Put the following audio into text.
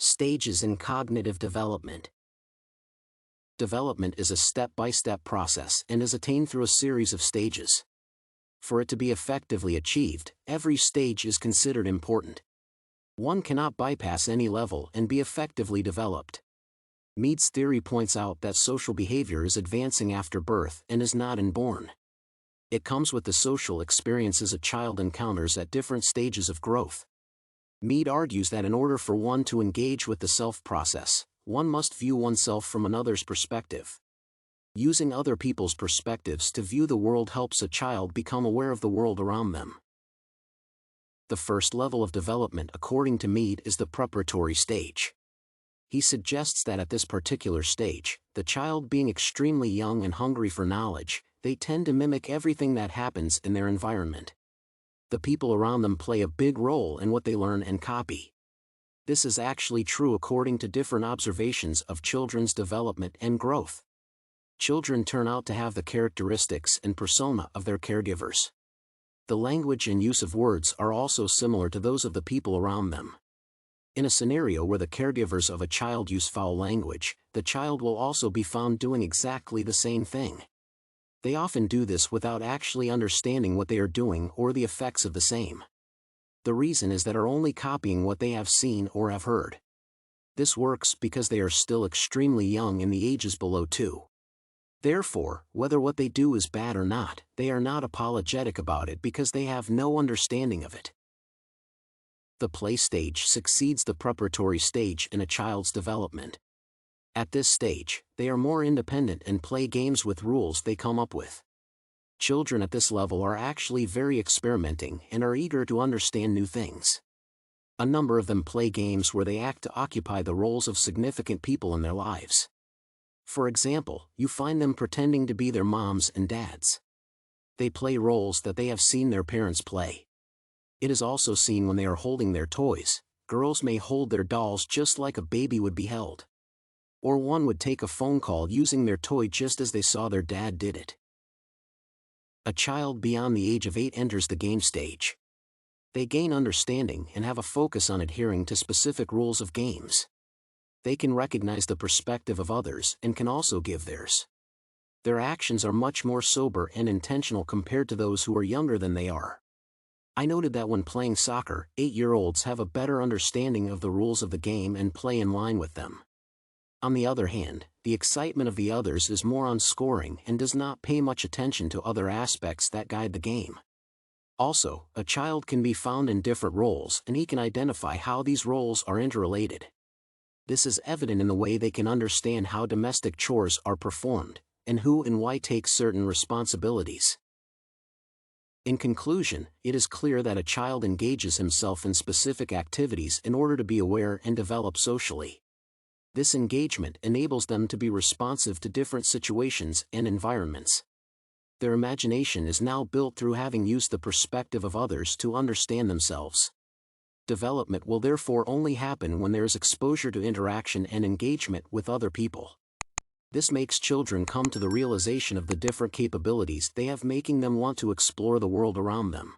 Stages in cognitive development. Development is a step-by-step process and is attained through a series of stages. For it to be effectively achieved, every stage is considered important. One cannot bypass any level and be effectively developed. Mead's theory points out that social behavior is advancing after birth and is not inborn. It comes with the social experiences a child encounters at different stages of growth. Mead argues that in order for one to engage with the self process, one must view oneself from another's perspective. Using other people's perspectives to view the world helps a child become aware of the world around them. The first level of development, according to Mead, is the preparatory stage. He suggests that at this particular stage, the child being extremely young and hungry for knowledge, they tend to mimic everything that happens in their environment. The people around them play a big role in what they learn and copy. This is actually true according to different observations of children's development and growth. Children turn out to have the characteristics and persona of their caregivers. The language and use of words are also similar to those of the people around them. In a scenario where the caregivers of a child use foul language, the child will also be found doing exactly the same thing. They often do this without actually understanding what they are doing or the effects of the same. The reason is that they are only copying what they have seen or have heard. This works because they are still extremely young in the ages below 2. Therefore, whether what they do is bad or not, they are not apologetic about it because they have no understanding of it. The play stage succeeds the preparatory stage in a child's development. At this stage, they are more independent and play games with rules they come up with. Children at this level are actually very experimenting and are eager to understand new things. A number of them play games where they act to occupy the roles of significant people in their lives. For example, you find them pretending to be their moms and dads. They play roles that they have seen their parents play. It is also seen when they are holding their toys. Girls may hold their dolls just like a baby would be held. Or one would take a phone call using their toy just as they saw their dad did it. A child beyond the age of 8 enters the game stage. They gain understanding and have a focus on adhering to specific rules of games. They can recognize the perspective of others and can also give theirs. Their actions are much more sober and intentional compared to those who are younger than they are. I noted that when playing soccer, 8-year-olds have a better understanding of the rules of the game and play in line with them. On the other hand, the excitement of the others is more on scoring and does not pay much attention to other aspects that guide the game. Also, a child can be found in different roles and he can identify how these roles are interrelated. This is evident in the way they can understand how domestic chores are performed, and who and why takes certain responsibilities. In conclusion, it is clear that a child engages himself in specific activities in order to be aware and develop socially. This engagement enables them to be responsive to different situations and environments. Their imagination is now built through having used the perspective of others to understand themselves. Development will therefore only happen when there is exposure to interaction and engagement with other people. This makes children come to the realization of the different capabilities they have, making them want to explore the world around them.